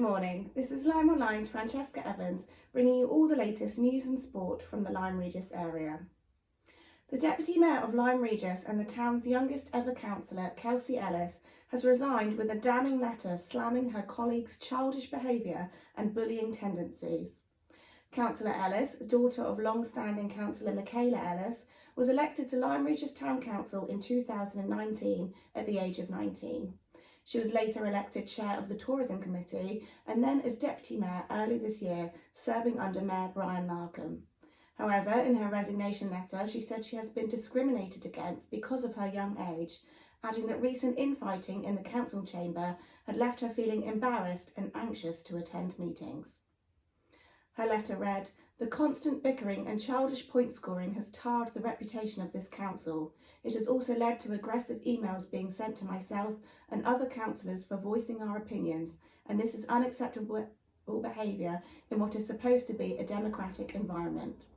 morning, this is LymeOnline's Francesca Evans bringing you all the latest news and sport from the Lyme Regis area. The Deputy Mayor of Lyme Regis and the town's youngest ever councillor, Kelsey Ellis, has resigned with a damning letter slamming her colleagues' childish behaviour and bullying tendencies. Councillor Ellis, daughter of long-standing councillor Michaela Ellis, was elected to Lyme Regis Town Council in 2019 at the age of 19. She was later elected chair of the Tourism Committee and then as Deputy Mayor early this year, serving under Mayor Brian Larkham. However, in her resignation letter, she said she has been discriminated against because of her young age, adding that recent infighting in the council chamber had left her feeling embarrassed and anxious to attend meetings. Her letter read, "The constant bickering and childish point scoring has tarred the reputation of this council. It has also led to aggressive emails being sent to myself and other councillors for voicing our opinions, and this is unacceptable behaviour in what is supposed to be a democratic environment.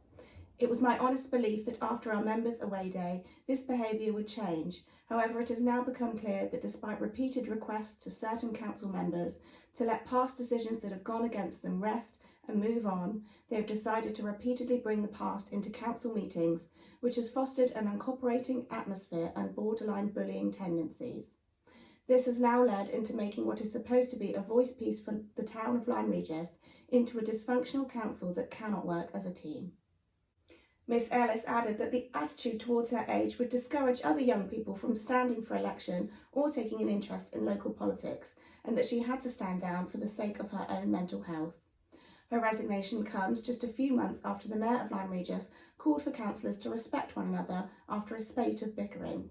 It was my honest belief that after our members' away day, this behaviour would change. However, it has now become clear that despite repeated requests to certain council members to let past decisions that have gone against them rest and move on, they have decided to repeatedly bring the past into council meetings, which has fostered an uncooperating atmosphere and borderline bullying tendencies. This has now led into making what is supposed to be a voice piece for the town of Lyme Regis into a dysfunctional council that cannot work as a team." Miss Ellis added that the attitude towards her age would discourage other young people from standing for election or taking an interest in local politics, and that she had to stand down for the sake of her own mental health. Her resignation comes just a few months after the Mayor of Lyme Regis called for councillors to respect one another after a spate of bickering.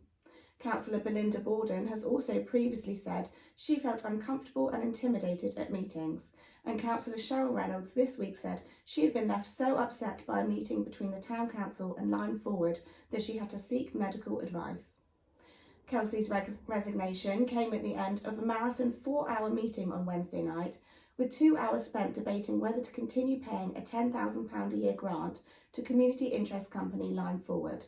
Councillor Belinda Borden has also previously said she felt uncomfortable and intimidated at meetings, and Councillor Cheryl Reynolds this week said she had been left so upset by a meeting between the Town Council and Lyme Forward that she had to seek medical advice. Kelsey's resignation came at the end of a marathon 4-hour meeting on Wednesday night, with 2 hours spent debating whether to continue paying a £10,000 a year grant to community interest company Lyme Forward.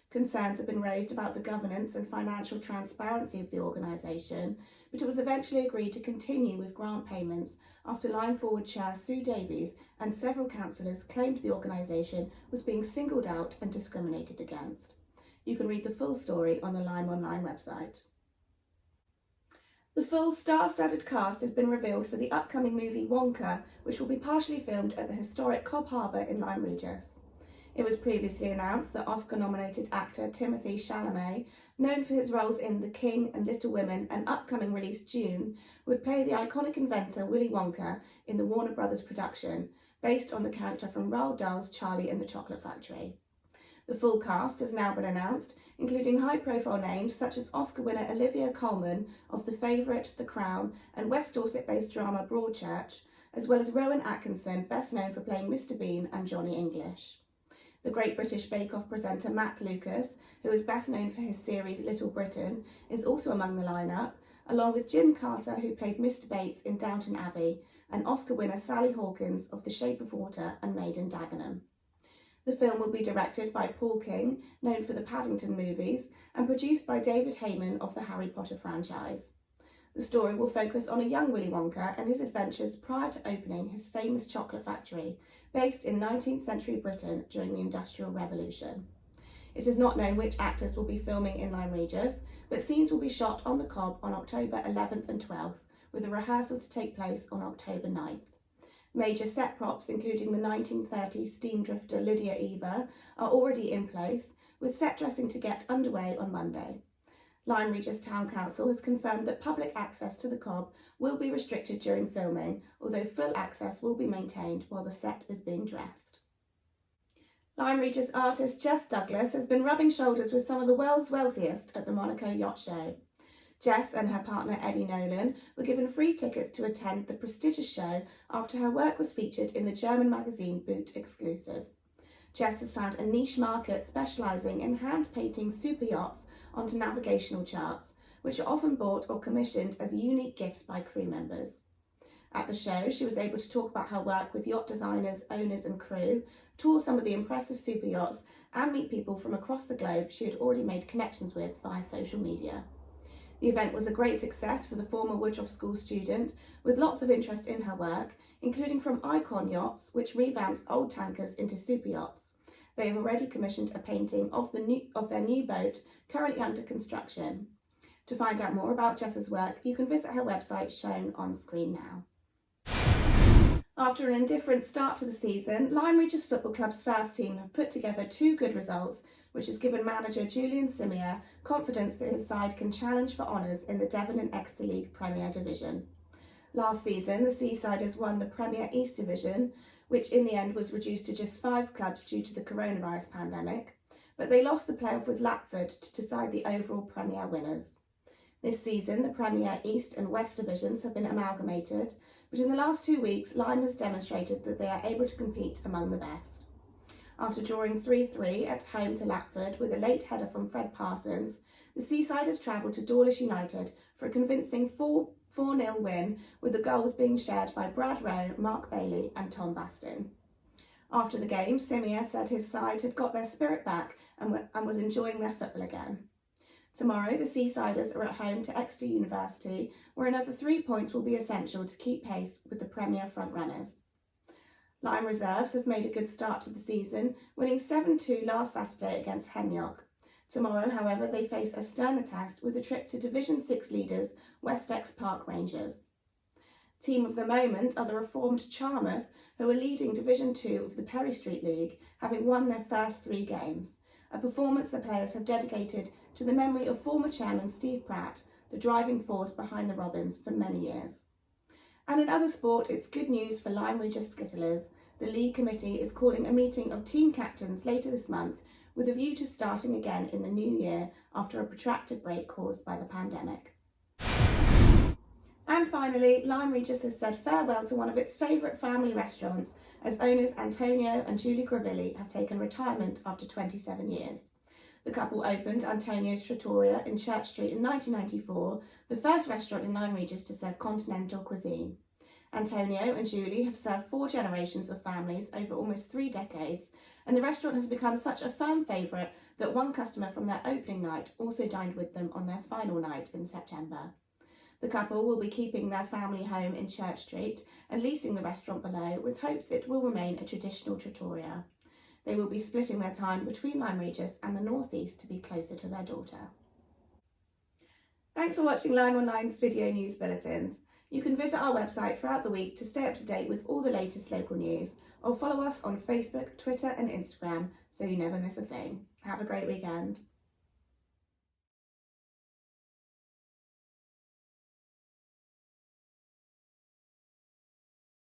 Concerns have been raised about the governance and financial transparency of the organisation, but it was eventually agreed to continue with grant payments after Lyme Forward Chair Sue Davies and several councillors claimed the organisation was being singled out and discriminated against. You can read the full story on the LymeOnline website. The full star-studded cast has been revealed for the upcoming movie Wonka, which will be partially filmed at the historic Cobb Harbour in Lyme Regis. It was previously announced that Oscar-nominated actor Timothée Chalamet, known for his roles in The King and Little Women and upcoming release June, would play the iconic inventor Willy Wonka in the Warner Brothers production, based on the character from Roald Dahl's Charlie and the Chocolate Factory. The full cast has now been announced, including high-profile names such as Oscar winner Olivia Colman of The Favourite, The Crown and West Dorset-based drama Broadchurch, as well as Rowan Atkinson, best known for playing Mr Bean and Johnny English. The Great British Bake Off presenter Matt Lucas, who is best known for his series Little Britain, is also among the lineup, along with Jim Carter, who played Mr Bates in Downton Abbey, and Oscar winner Sally Hawkins of The Shape of Water and Maid in Dagenham. The film will be directed by Paul King, known for the Paddington movies, and produced by David Heyman of the Harry Potter franchise. The story will focus on a young Willy Wonka and his adventures prior to opening his famous chocolate factory, based in 19th century Britain during the Industrial Revolution. It is not known which actors will be filming in Lyme Regis, but scenes will be shot on the Cobb on October 11th and 12th, with a rehearsal to take place on October 9th. Major set props, including the 1930s steam drifter Lydia Eva, are already in place, with set dressing to get underway on Monday. Lyme Regis Town Council has confirmed that public access to the Cobb will be restricted during filming, although full access will be maintained while the set is being dressed. Lyme Regis artist Jess Douglas has been rubbing shoulders with some of the world's wealthiest at the Monaco Yacht Show. Jess and her partner Eddie Nolan were given free tickets to attend the prestigious show after her work was featured in the German magazine Boot Exclusive. Jess has found a niche market specialising in hand-painting super yachts onto navigational charts, which are often bought or commissioned as unique gifts by crew members. At the show, she was able to talk about her work with yacht designers, owners and crew, tour some of the impressive super yachts, and meet people from across the globe she had already made connections with via social media. The event was a great success for the former Woodruff School student, with lots of interest in her work, including from Icon Yachts, which revamps old tankers into super yachts. They have already commissioned a painting of their new boat, currently under construction. To find out more about Jess's work, you can visit her website shown on screen now. After an indifferent start to the season, Lyme Regis Football Club's first team have put together 2 good results, which has given manager Julian Simier confidence that his side can challenge for honours in the Devon and Exeter League Premier Division. Last season, the Seasiders won the Premier East Division, which in the end was reduced to just 5 clubs due to the coronavirus pandemic, but they lost the playoff with Lapford to decide the overall Premier winners. This season, the Premier East and West Divisions have been amalgamated, but in the last 2 weeks, Lyme has demonstrated that they are able to compete among the best. After drawing 3-3 at home to Lapford with a late header from Fred Parsons, the Seasiders travelled to Dawlish United for a convincing 4-0 win, with the goals being shared by Brad Rowe, Mark Bailey and Tom Bastin. After the game, Simier said his side had got their spirit back and was enjoying their football again. Tomorrow, the Seasiders are at home to Exeter University, where another 3 points will be essential to keep pace with the Premier frontrunners. Lyme Reserves have made a good start to the season, winning 7-2 last Saturday against Hemyock. Tomorrow, however, they face a sterner test with a trip to Division 6 leaders West Ex Park Rangers. Team of the moment are the reformed Charmouth, who are leading Division 2 of the Perry Street League, having won their first 3 games, a performance the players have dedicated to the memory of former chairman Steve Pratt, the driving force behind the Robins for many years. And in other sport, it's good news for Lyme Regis Skittlers. The league committee is calling a meeting of team captains later this month with a view to starting again in the new year after a protracted break caused by the pandemic. And finally, Lyme Regis has said farewell to one of its favourite family restaurants as owners Antonio and Julie Gravilli have taken retirement after 27 years. The couple opened Antonio's Trattoria in Church Street in 1994, the first restaurant in Lyme Regis to serve continental cuisine. Antonio and Julie have served 4 generations of families over almost 3 decades, and the restaurant has become such a firm favourite that one customer from their opening night also dined with them on their final night in September. The couple will be keeping their family home in Church Street and leasing the restaurant below, with hopes it will remain a traditional trattoria. They will be splitting their time between Lyme Regis and the North East to be closer to their daughter. Thanks for watching LymeOnline's video news bulletins. You can visit our website throughout the week to stay up to date with all the latest local news, or follow us on Facebook, Twitter and Instagram so you never miss a thing. Have a great weekend.